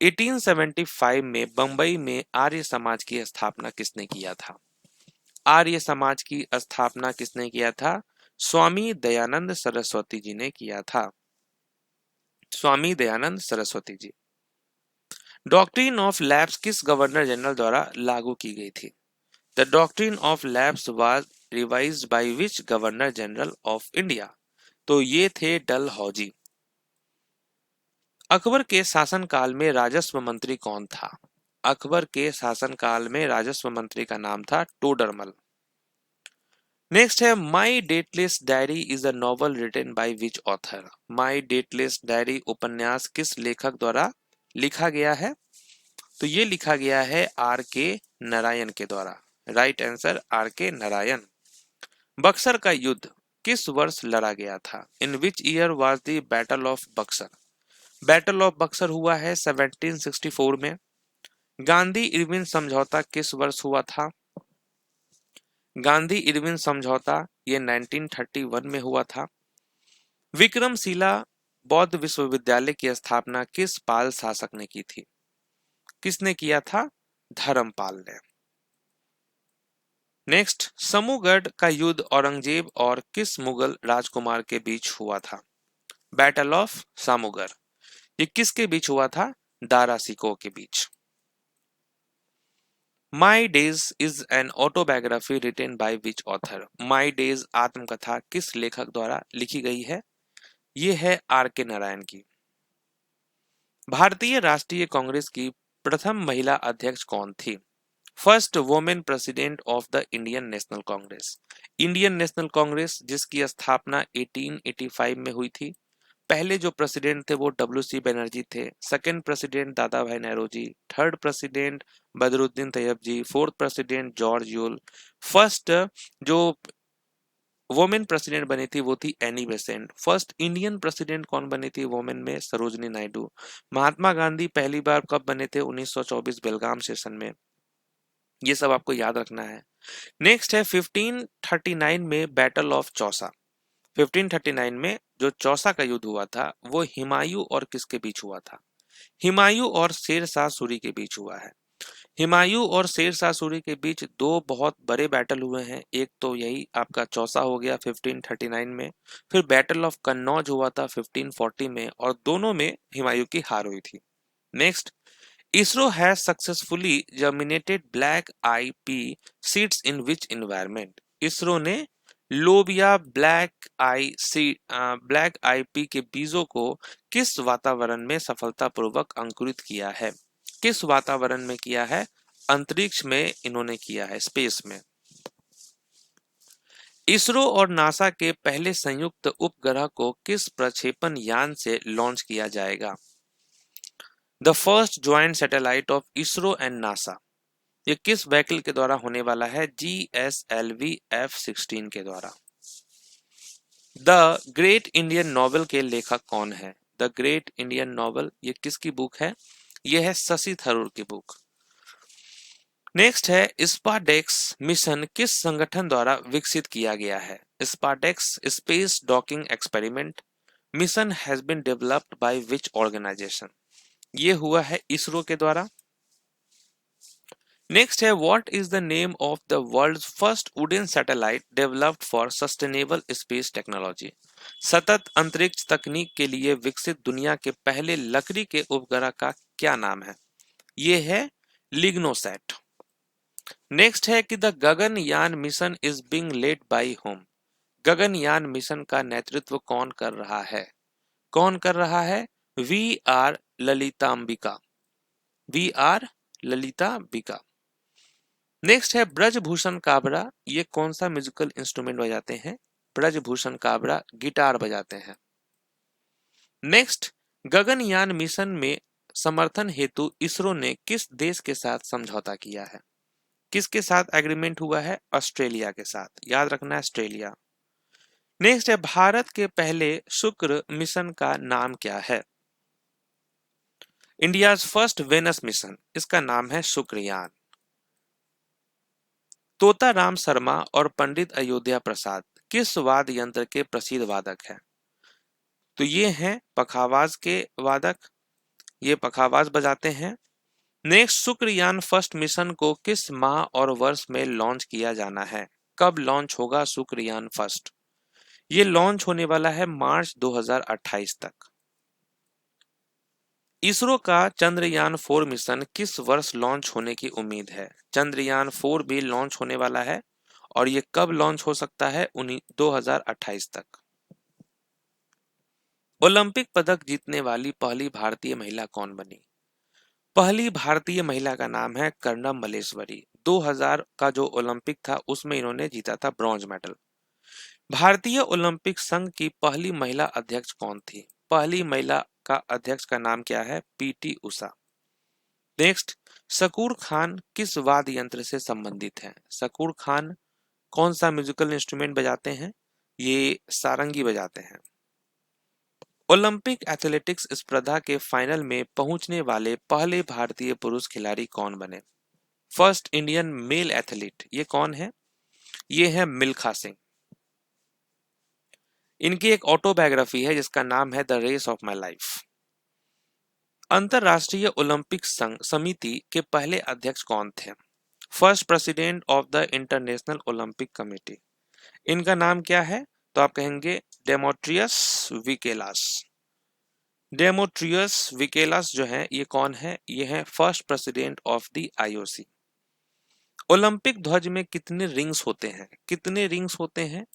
1875 में बंबई में आर्य समाज की स्थापना किसने किया था? आर्य समाज की स्थापना किसने किया था? स्वामी दयानंद सरस्वती जी ने किया था। Swami Dayanand Saraswati ji. Doctrine of lapse किस गवर्नर जनरल द्वारा लागू की गई थी? The doctrine of lapse was revised by which governor general of India? तो ये थे डलहौजी। अकबर के शासनकाल में राजस्व मंत्री कौन था? अकबर के शासनकाल में राजस्व मंत्री का नाम था टोडरमल। नेक्स्ट है my dateless diary is a novel written by which author? My dateless diary उपन्यास किस लेखक द्वारा लिखा गया है? तो ये लिखा गया है आर के नारायण के द्वारा। राइट आंसर आर के नारायण। बक्सर का युद्ध किस वर्ष लड़ा गया था? In which year was the battle of Buxar? Battle of Buxar हुआ है 1764 में। गांधी इरविन समझौता किस वर्ष हुआ था? गांधी इरविन समझौता ये 1931 में हुआ था। विक्रमशिला बौद्ध विश्वविद्यालय की स्थापना किस पाल शासक ने की थी? किसने किया था? धर्मपाल ने। नेक्स्ट, समूगढ़ का युद्ध औरंगजेब और किस मुगल राजकुमार के बीच हुआ था? बैटल ऑफ सामूगढ़ ये किसके बीच हुआ था? दारा सिकोह के बीच। My days is an autobiography written by which author? My days आत्मकथा किस लेखक द्वारा लिखी गई है? ये है आर के नारायण की। भारतीय राष्ट्रीय कांग्रेस की प्रथम महिला अध्यक्ष कौन थी? First women president of the Indian national Congress. Indian national Congress जिसकी स्थापना 1885 में हुई थी। पहले जो प्रेसिडेंट थे वो डब्ल्यू.सी. बनर्जी थे। Second president Dada bhai Nehru ji. Third president Badruddin Tyab ji. Fourth president George Yule. First जो वुमेन प्रेसिडेंट बनी थी वो थी Annie Besant. First Indian president कौन बनी थी वुमेन में? सरोजनी नायडू। महात्मा गांधी पहली बार कब बने थे? 1924 बेलगाम सेशन में। ये सब आपको याद रखना है। नेक्स्ट है 1539 में बैटल ऑफ चौसा। 1539 में जो चौसा का युद्ध हुआ था वो हुमायूं और किसके बीच हुआ था? हुमायूं और शेर शाह सूरी के बीच हुआ है। हुमायूं और शेर शाह सूरी के बीच दो बहुत बड़े बैटल हुए हैं। एक तो यही आपका चौसा हो गया 1539 में, फिर बैटल ऑफ कन्नौज हुआ था 1540 में और दोनों में हुमायूं की हार हुई थी। Next, ISRO has successfully germinated black eye pea seeds in which environment? ISRO ने लोबिया ब्लैक आई पी के बीजों को किस वातावरण में सफलतापूर्वक अंकुरित किया है? किस वातावरण में किया है? अंतरिक्ष में इन्होंने किया है, स्पेस में। इसरो और नासा के पहले संयुक्त उपग्रह को किस प्रक्षेपण यान से लॉन्च किया जाएगा? The first joint satellite of ISRO and NASA ये किस व्हीकल के द्वारा होने वाला है? GSLV F-16 के द्वारा। द ग्रेट इंडियन नॉवल के लेखक कौन है? द ग्रेट इंडियन नॉवल ये किसकी बुक है? ये है शशि थरूर की बुक। नेक्स्ट है स्पार्डेक्स मिशन किस संगठन द्वारा विकसित किया गया है? Spadex space docking experiment mission has been developed by which organization? ये हुआ है इसरो के द्वारा। नेक्स्ट है what is the name of the world's first wooden satellite developed for sustainable space technology? सतत अंतरिक्ष तकनीक के लिए विकसित दुनिया के पहले लकड़ी के उपग्रह का क्या नाम है? ये है लिग्नोसैट। नेक्स्ट है कि the Gaganyaan mission is being led by home? Gaganyaan mission का नेतृत्व कौन कर रहा है? कौन कर रहा है? V R Lalithambika. V R Lalithambika. Next है ब्रजभूषण काबरा ये कौन सा म्यूजिकल इंस्ट्रूमेंट बजाते हैं? ब्रजभूषण काबरा गिटार बजाते हैं। नेक्स्ट, गगनयान मिशन में समर्थन हेतु इसरो ने किस देश के साथ समझौता किया है? किसके साथ एग्रीमेंट हुआ है? ऑस्ट्रेलिया के साथ। याद रखना है ऑस्ट्रेलिया। नेक्स्ट है भारत के पहले शुक्र मिशन का नाम क्या है? इंडियाज फर्स्ट वेनस मिशन इसका नाम है शुक्रयान। तोताराम शर्मा और पंडित अयोध्या प्रसाद किस वाद्य यंत्र के प्रसिद्ध वादक हैं? तो ये हैं पखावाज के वादक। ये पखावाज बजाते हैं। नेक्स्ट, शुक्रयान फर्स्ट मिशन को किस माह और वर्ष में लॉन्च किया जाना है? कब लॉन्च होगा शुक्रयान फर्स्ट? ये लॉन्च होने वाला है मार्च 2028 तक। इसरो का चंद्रयान 4 मिशन किस वर्ष लॉन्च होने की उम्मीद है? चंद्रयान 4 भी लॉन्च होने वाला है और ये कब लॉन्च हो सकता है? 2028 तक। ओलंपिक पदक जीतने वाली पहली भारतीय महिला कौन बनी? पहली भारतीय महिला का नाम है कर्णम मल्लेश्वरी। 2000 का जो ओलंपिक था उसमें इन्होंने जीता था ब्रॉन्ज मेडल। भारतीय ओलंपिक संघ की पहली महिला अध्यक्ष कौन थी? पहली महिला का अध्यक्ष का नाम क्या है? पीटी उषा। नेक्स्ट, शकूर खान किस वाद्य यंत्र से संबंधित है? शकूर खान कौन सा म्यूजिकल इंस्ट्रूमेंट बजाते हैं? ये सारंगी बजाते हैं। ओलंपिक एथलेटिक्स स्पर्धा के फाइनल में पहुंचने वाले पहले भारतीय पुरुष खिलाड़ी कौन बने? फर्स्ट इंडियन मेल एथलीट, ये कौन है? ये है मिल्खा सिंह। इनकी एक ऑटोबायोग्राफी है जिसका नाम है the race of my life. अंतरराष्ट्रीय ओलंपिक संघ समिति के पहले अध्यक्ष कौन थे? First president of the international Olympic committee. इनका नाम क्या है? तो आप कहेंगे डेमोट्रियस विकेलास। डेमोट्रियस विकेलास जो है ये कौन है? ये है first president of the IOC. Olympic ध्वज में कितने रिंग्स होते हैं? कितने रिंग्स होते हैं?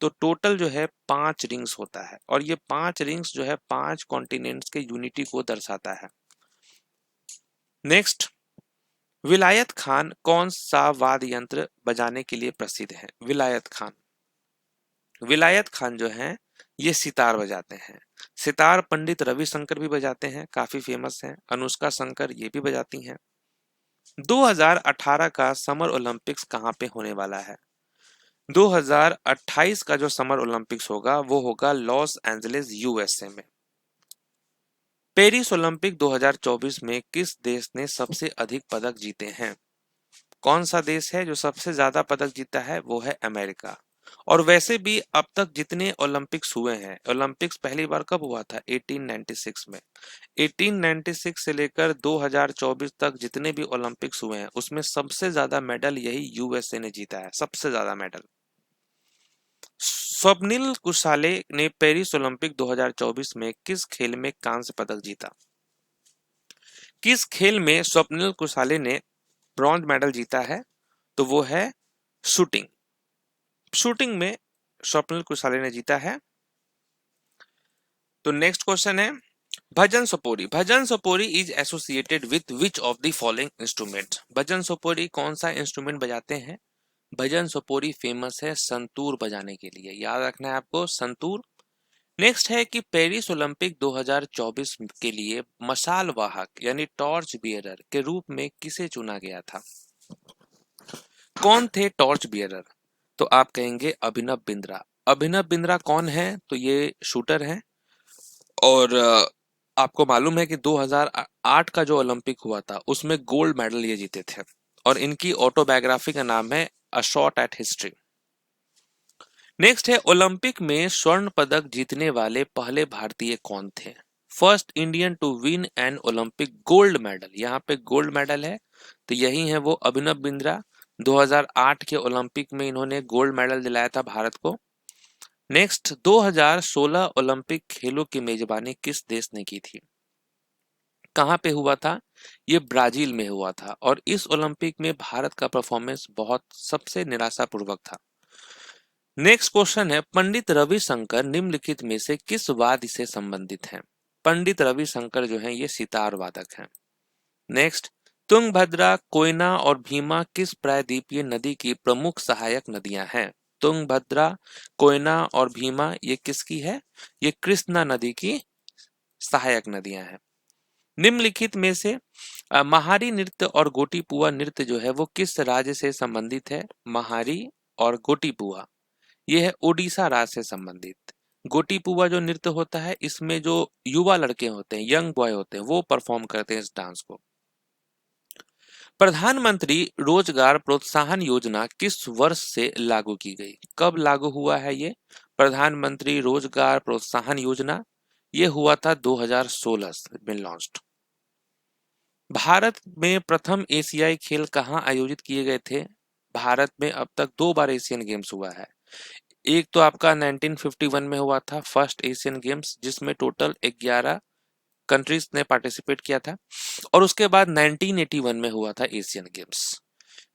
तो टोटल जो है 5 रिंग्स होता है और ये 5 रिंग्स जो है 5 कॉन्टिनेंट्स के यूनिटी को दर्शाता है। नेक्स्ट, विलायत खान कौन सा वाद्य यंत्र बजाने के लिए प्रसिद्ध है? विलायत खान, विलायत खान जो है ये सितार बजाते हैं। सितार पंडित रविशंकर भी बजाते हैं, काफी फेमस हैं। अनुष्का शंकर ये भी बजाती हैं। 2018 का समर ओलंपिक्स कहाँ पे होने वाला है? 2028 का जो समर ओलंपिक्स होगा वो होगा लॉस एंजलिस यूएसए में। पेरिस ओलंपिक 2024 में किस देश ने सबसे अधिक पदक जीते हैं? कौन सा देश है जो सबसे ज्यादा पदक जीता है? वो है अमेरिका। और वैसे भी अब तक जितने ओलंपिक्स हुए हैं, ओलंपिक्स पहली बार कब हुआ था? 1896 में। 1896 से लेकर 2024 तक जितने भी ओलंपिक्स हुए हैं उसमें सबसे ज्यादा मेडल यही यूएसए ने जीता है, सबसे ज्यादा मेडल। स्वप्निल कुसाले ने पेरिस ओलंपिक 2024 में किस खेल में कांस्य पदक जीता? किस खेल में स्वप्निल कुसाले ने ब्रॉन्ज मेडल जीता है? तो वो है शूटिंग। शूटिंग में स्वप्निल कुसाले ने जीता है। तो नेक्स्ट क्वेश्चन है, Bhajan Sopori. Bhajan Sopori is associated with which of the following instrument? Bhajan Sopori कौन सा इंस्ट्रूमेंट बजाते हैं? भजन सोपोरी फेमस है संतूर बजाने के लिए, याद रखना है आपको, संतूर। नेक्स्ट है कि पेरिस ओलंपिक 2024 के लिए मशाल वाहक यानी टॉर्च बियरर के रूप में किसे चुना गया था? कौन थे टॉर्च बियरर? तो आप कहेंगे अभिनव बिंद्रा। अभिनव बिंद्रा कौन है? तो ये शूटर हैं और आपको मालूम है कि 2008 का जो ओलंपिक हुआ था उसमें गोल्ड मेडल ये जीते थे और इनकी ऑटोबायोग्राफी का नाम है a shot at history. Next है, ओलंपिक में स्वर्ण पदक जीतने वाले पहले भारतीय कौन थे? First Indian to win an Olympic gold medal, यहाँ पे गोल्ड मेडल है तो यही है वो अभिनव बिंद्रा। 2008 के ओलंपिक में इन्होंने गोल्ड मेडल दिलाया था भारत को। नेक्स्ट, 2016 ओलंपिक खेलों की मेजबानी किस देश ने की थी? कहाँ पे हुआ था? ये ब्राजील में हुआ था और इस ओलंपिक में भारत का परफॉर्मेंस बहुत सबसे निराशापूर्वक था। नेक्स्ट क्वेश्चन है, पंडित रविशंकर निम्नलिखित में से किस वाद्य से संबंधित हैं? पंडित रविशंकर जो हैं ये सितार वादक हैं। नेक्स्ट, तुंगभद्रा, कोयना और भीमा किस प्रायद्वीपीय नदी की प्रमुख सहायक नदियां हैं? तुंगभद्रा, कोयना और भीमा ये किसकी है? ये कृष्णा नदी की सहायक नदियां हैं। निम्नलिखित में से महारी नृत्य और गोटीपुआ नृत्य जो है वो किस राज्य से संबंधित है? महारी और गोटीपुआ ये है उड़ीसा राज्य से संबंधित। गोटीपुआ जो नृत्य होता है इसमें जो युवा लड़के होते हैं, यंग बॉय होते हैं, वो परफॉर्म करते हैं इस डांस को। प्रधानमंत्री रोजगार प्रोत्साहन योजना किस वर्ष से लागू की गई? कब लागू हुआ है ये प्रधानमंत्री रोजगार प्रोत्साहन योजना? ये हुआ था 2016 में लॉन्च्ड। भारत में प्रथम एशियाई खेल कहाँ आयोजित किए गए थे? भारत में अब तक 2 बार एशियन गेम्स हुआ है। एक तो आपका 1951 में हुआ था फर्स्ट एशियन गेम्स, जिसमें टोटल 11 कंट्रीज ने पार्टिसिपेट किया था, और उसके बाद 1981 में हुआ था एशियन गेम्स।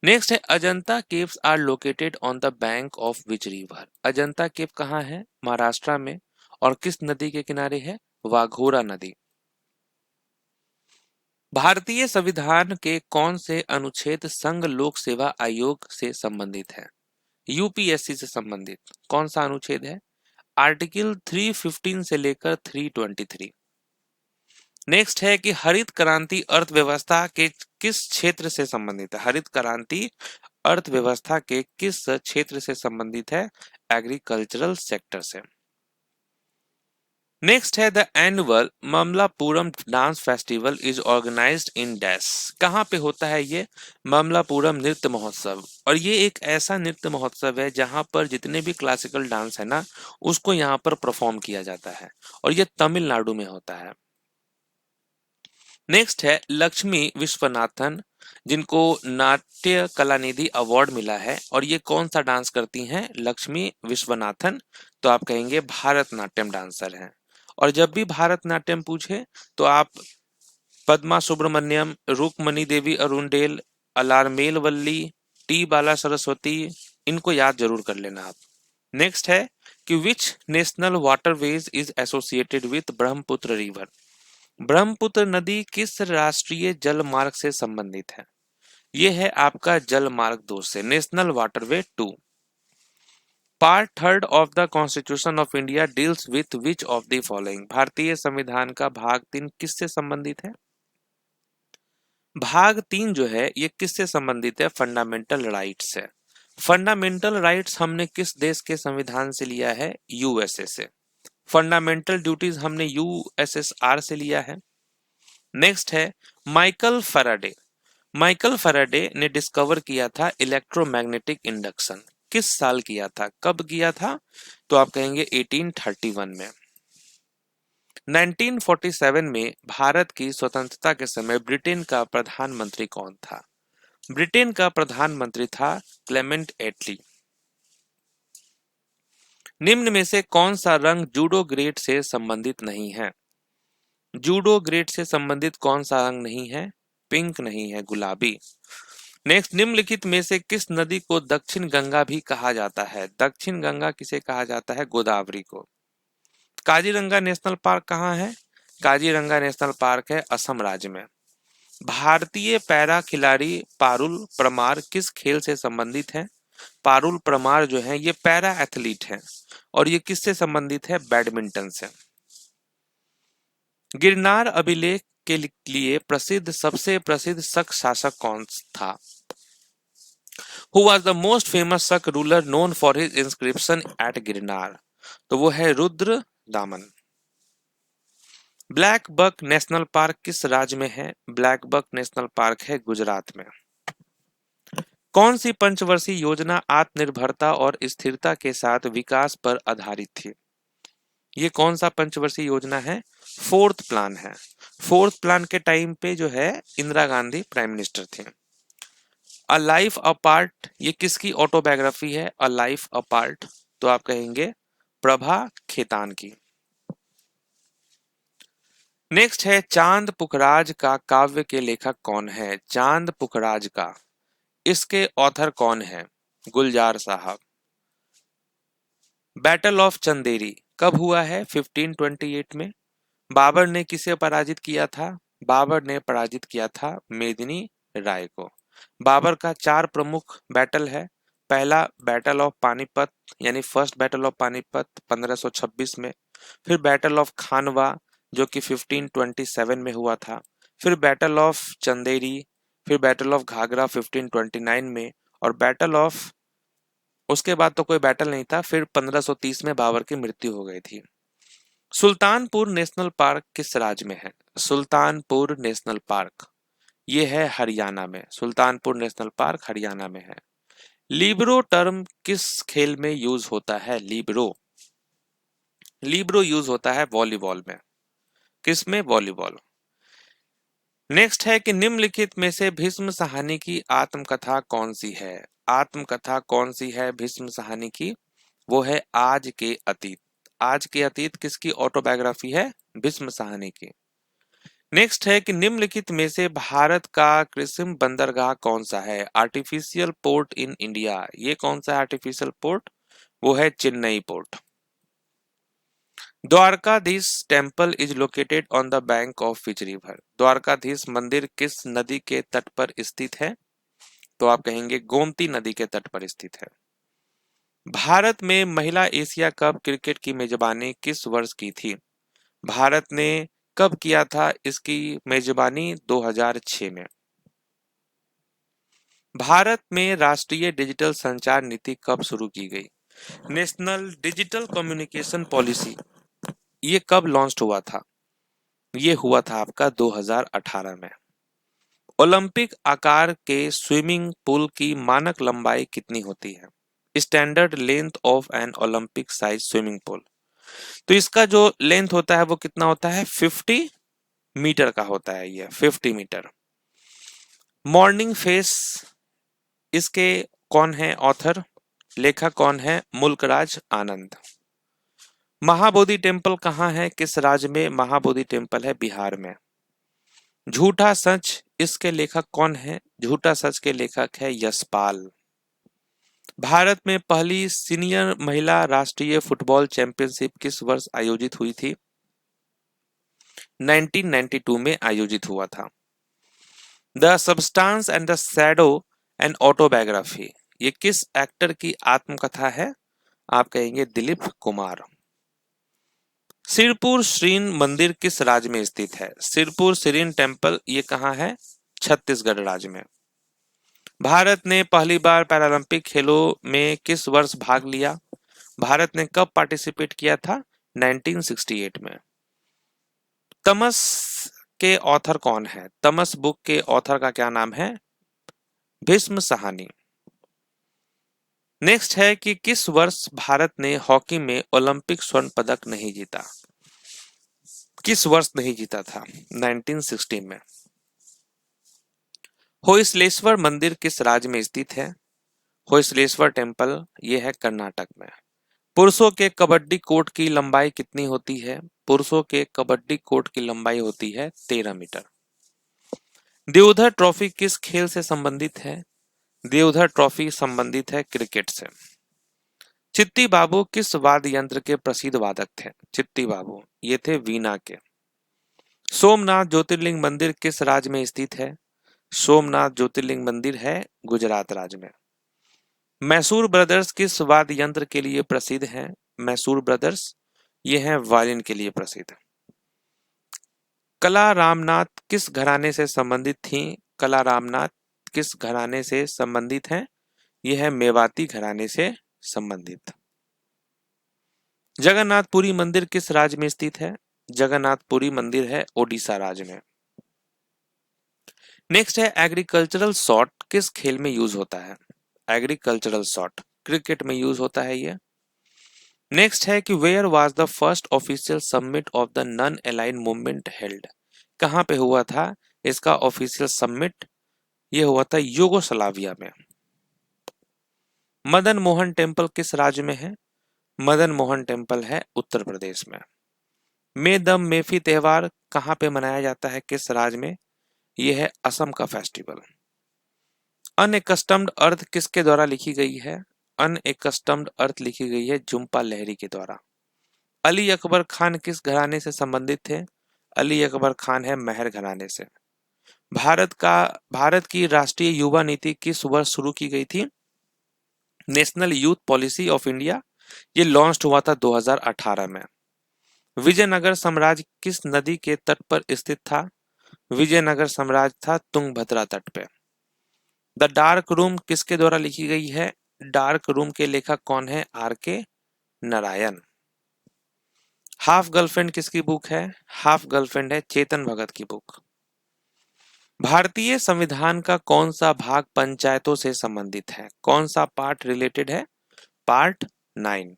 नेक्स्ट है, Ajanta caves are located on the bank of which river? Ajanta cave कहाँ है? महाराष्ट्र में। और किस नदी के किनारे है? वाघोरा नदी। भारतीय संविधान के कौन से अनुच्छेद संघ लोक सेवा आयोग से संबंधित है? यूपीएससी से संबंधित कौन सा अनुच्छेद है? आर्टिकल 315 से लेकर 323। नेक्स्ट है कि हरित क्रांति अर्थव्यवस्था के किस क्षेत्र से संबंधित है? हरित क्रांति अर्थव्यवस्था के किस क्षेत्र से संबंधित है? एग्रीकल्चरल सेक्टर से। नेक्स्ट है, the annual Mamallapuram dance festival is organised in dash? कहाँ पे होता है ये ममलापुरम नृत्य महोत्सव? और ये एक ऐसा नृत्य महोत्सव है जहाँ पर जितने भी क्लासिकल डांस है ना, उसको यहाँ पर परफॉर्म किया जाता है, और ये तमिलनाडु में होता है। नेक्स्ट है, लक्ष्मी विश्वनाथन, जिनको नाट्य कलानिधि अवार्ड मिला है, और ये कौन सा डांस करती हैं? लक्ष्मी विश्वनाथन। तो आप कहेंगे भारतनाट्यम डांसर हैं। और जब भी भारतनाट्यम पूछे तो आप पद्मा सुब्रमण्यम, रुक्मणी देवी अरुणडेल, अलारमेल वल्ली, टी बाला सरस्वती, इनको याद जरूर कर लेना आप। नेक्स्ट है कि which national waterways is associated with Brahmaputra river? Brahmaputra नदी किस राष्ट्रीय जल मार्ग से संबंधित है? यह है आपका जल मार्ग 2 से, national waterway 2। Part 3 of the constitution of India deals with which of the following? भारतीय संविधान का भाग 3 किससे संबंधित है? भाग 3 जो है ये किससे संबंधित है? फंडामेंटल राइट्स से। फंडामेंटल राइट्स हमने किस देश के संविधान से लिया है? यूएसए से। फंडामेंटल ड्यूटीज हमने यूएसएसआर से लिया है। नेक्स्ट है, माइकल फैराडे। माइकल फैराडे ने डिस्कवर किया था इलेक्ट्रोमैग्नेटिक इंडक्शन। किस साल किया था? कब किया था? तो आप कहेंगे 1831 में। 1947 में भारत की स्वतंत्रता के समय ब्रिटेन का प्रधानमंत्री कौन था? ब्रिटेन का प्रधानमंत्री था क्लेमेंट एटली। निम्न में से कौन सा रंग जूडो ग्रेड से संबंधित नहीं है? जूडो ग्रेड से संबंधित कौन सा रंग नहीं है? पिंक नहीं है, गुलाबी। नेक्स्ट, निम्नलिखित में से किस नदी को दक्षिण गंगा भी कहा जाता है? दक्षिण गंगा किसे कहा जाता है? गोदावरी को। काजीरंगा नेशनल पार्क कहाँ है? काजीरंगा नेशनल पार्क है असम राज्य में। भारतीय पैरा खिलाड़ी पारुल परमार किस खेल से संबंधित है? पारुल परमार जो है ये पैरा एथलीट हैं, और ये किससे संबंधित है? बैडमिंटन से। गिरनार अभिलेख के लिए प्रसिद्ध सबसे प्रसिद्ध शक शासक कौन था? Who was the most famous Shak ruler known for his inscription at Girnar? तो वो है रुद्र दामन। ब्लैक बक नेशनल पार्क किस राज्य में है? ब्लैक बक नेशनल पार्क है गुजरात में। कौन सी पंचवर्षीय योजना आत्मनिर्भरता और स्थिरता के साथ विकास पर आधारित थी? ये कौन सा पंचवर्षीय योजना है? फोर्थ प्लान है। फोर्थ प्लान के टाइम पे जो है इंदिरा गांधी प्राइम मिनिस्टर थे। अ लाइफ अपार्ट ये किसकी ऑटोबायोग्राफी है? अ लाइफ अपार्ट, तो आप कहेंगे प्रभा खेतान की। नेक्स्ट है, चांद पुखराज का काव्य के लेखक कौन है? चांद पुखराज का, इसके ऑथर कौन है? गुलजार साहब। बैटल ऑफ चंदेरी कब हुआ है? 1528 में। बाबर ने किसे पराजित किया था? बाबर ने पराजित किया था मेदिनी राय को। बाबर का 4 प्रमुख बैटल है। पहला बैटल ऑफ पानीपत यानी फर्स्ट बैटल ऑफ पानीपत 1526 में, फिर बैटल ऑफ खानवा जो कि 1527 में हुआ था, फिर बैटल ऑफ चंदेरी, फिर बैटल ऑफ घाघरा 1529 में, और बैटल ऑफ, उसके बाद तो कोई बैटल नहीं था, फिर 1530 में बाबर की मृत्यु हो गई थी। सुल्तानपुर नेशनल पार्क किस राज्य में है? सुल्तानपुर नेशनल पार्क ये है हरियाणा में। सुल्तानपुर नेशनल पार्क हरियाणा में है। लिब्रो टर्म किस खेल में यूज होता है? लिब्रो, लिब्रो यूज होता है वॉलीबॉल में। किस में? वॉलीबॉल। नेक्स्ट है कि निम्नलिखित में से भीष्म साहनी की आत्मकथा कौन सी है। आत्मकथा कौन सी है भीष्म साहनी की? वो है आज के अतीत। आज के अतीत किसकी ऑटोबायोग्राफी है? भीष्म साहनी की। नेक्स्ट है कि निम्नलिखित में से भारत का कृत्रिम बंदरगाह कौन सा है? Artificial port in India. ये कौन सा आर्टिफिशियल पोर्ट? वो है Chennai port. Dwarkadhish temple is located on the bank of which river. Dwarkadhish मंदिर किस नदी के तट पर स्थित है? तो आप कहेंगे गोमती नदी के तट पर स्थित है। भारत में महिला एशिया कप क्रिकेट की मेजबानी किस वर्ष की थी? भारत ने कब किया था इसकी मेजबानी? 2006 में। भारत में राष्ट्रीय डिजिटल संचार नीति कब शुरू की गई? नेशनल डिजिटल कम्युनिकेशन पॉलिसी ये कब लॉन्च हुआ था? ये हुआ था आपका 2018 में। ओलंपिक आकार के स्विमिंग पूल की मानक लंबाई कितनी होती है? Standard length of an Olympic size swimming pool. तो इसका जो लेंथ होता है वो कितना होता है? 50 मीटर का होता है। ये 50 मीटर। मॉर्निंग फेस इसके कौन है ऑथर? लेखक कौन है? मुल्कराज आनंद। महाबोधि टेम्पल कहाँ है? किस राज्य में महाबोधि टेम्पल है? बिहार में। झूठा सच इसके लेखक कौन है? झूठा सच के लेखक है यशपाल। भारत में पहली सीनियर महिला राष्ट्रीय फुटबॉल चैंपियनशिप किस वर्ष आयोजित हुई थी? 1992 में आयोजित हुआ था। The substance and the shadow and autobiography ये किस एक्टर की आत्मकथा है? आप कहेंगे दिलीप कुमार। सिरपुर श्रीन मंदिर किस राज्य में स्थित है? सिरपुर श्रीन टेम्पल ये कहाँ है? छत्तीसगढ़ राज्य में। भारत ने पहली बार पैरालंपिक खेलों में किस वर्ष भाग लिया? भारत ने कब पार्टिसिपेट किया था? 1968 में। तमस के ऑथर कौन है? तमस बुक के ऑथर का क्या नाम है? भीष्म साहनी। नेक्स्ट है कि किस वर्ष भारत ने हॉकी में ओलंपिक स्वर्ण पदक नहीं जीता? किस वर्ष नहीं जीता था? 1960 में। होयसलेश्वर मंदिर किस राज्य में स्थित है? होयसलेश्वर टेम्पल ये है कर्नाटक में। पुरुषों के कबड्डी कोर्ट की लंबाई कितनी होती है? पुरुषों के कबड्डी कोर्ट की लंबाई होती है 13 मीटर। देवधर ट्रॉफी किस खेल से संबंधित है? देवधर ट्रॉफी संबंधित है क्रिकेट से। चित्ती बाबू किस वाद्य यंत्र के प्रसिद्ध वादक थे? चित्ती बाबू ये थे वीणा के। सोमनाथ ज्योतिर्लिंग मंदिर किस राज्य में स्थित है? सोमनाथ ज्योतिर्लिंग मंदिर है गुजरात राज्य में। मैसूर ब्रदर्स किस वाद्य यंत्र के लिए प्रसिद्ध हैं? मैसूर ब्रदर्स ये हैं वायलिन के लिए प्रसिद्ध। कला रामनाथ किस घराने से संबंधित थी? कला रामनाथ किस घराने से संबंधित हैं? यह है मेवाती घराने से संबंधित। जगन्नाथपुरी मंदिर किस राज्य में स्थित है? जगन्नाथपुरी मंदिर है ओडिशा राज्य में। नेक्स्ट है एग्रीकल्चरल शॉट किस खेल में यूज होता है? एग्रीकल्चरल शॉट क्रिकेट में यूज होता है ये। नेक्स्ट है कि where was the first official summit of the non aligned movement held? कहाँ पे हुआ था इसका ऑफिशियल समिट? ये हुआ था यूगोस्लाविया में। मदन मोहन टेम्पल किस राज्य में है? मदन मोहन टेम्पल है उत्तर प्रदेश में। मे दम मेफी त्योहार कहाँ पे मनाया जाता है? किस राज्य में? यह है असम का फेस्टिवल। अनएकस्टम्ड अर्थ किसके द्वारा लिखी गई है? अनएकस्टम्ड अर्थ लिखी गई है झुम्पा लहरी के द्वारा। अली अकबर खान किस घराने से संबंधित थे? अली अकबर खान है मेहर घराने से। भारत की राष्ट्रीय युवा नीति किस वर्ष शुरू की गई थी? National youth policy of India ये लॉन्च हुआ था 2018 में। विजयनगर साम्राज्य किस नदी के तट पर स्थित था? विजयनगर साम्राज्य था तुंगभद्रा तट पे। द डार्क रूम किसके द्वारा लिखी गई है? डार्क रूम के लेखक कौन है? आर के नारायण। हाफ गर्लफ्रेंड किसकी बुक है? हाफ गर्लफ्रेंड है चेतन भगत की बुक। भारतीय संविधान का कौन सा भाग पंचायतों से संबंधित है? कौन सा पार्ट रिलेटेड है? पार्ट 9।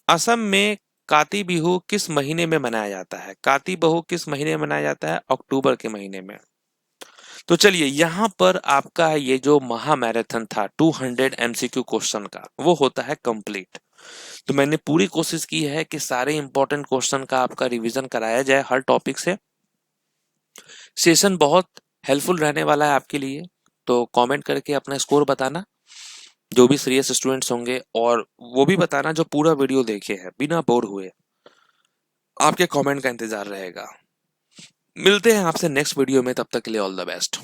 असम में काती बिहू किस महीने में मनाया जाता है? काती बिहू किस महीने में मनाया जाता है? अक्टूबर के महीने में। तो चलिए यहां पर आपका ये जो महा मैराथन था 200 एमसीक्यू क्वेश्चन का, वो होता है कंप्लीट। तो मैंने पूरी कोशिश की है कि सारे इंपॉर्टेंट क्वेश्चन का आपका रिवीजन कराया जाए हर टॉपिक से। सेशन बहुत हेल्पफुल रहने वाला है आपके लिए, तो कमेंट करके अपना स्कोर बताना जो भी सीरियस स्टूडेंट्स होंगे, और वो भी बताना जो पूरा वीडियो देखे हैं बिना बोर हुए। आपके कमेंट का इंतजार रहेगा। मिलते हैं आपसे नेक्स्ट वीडियो में, तब तक के लिए ऑल द बेस्ट।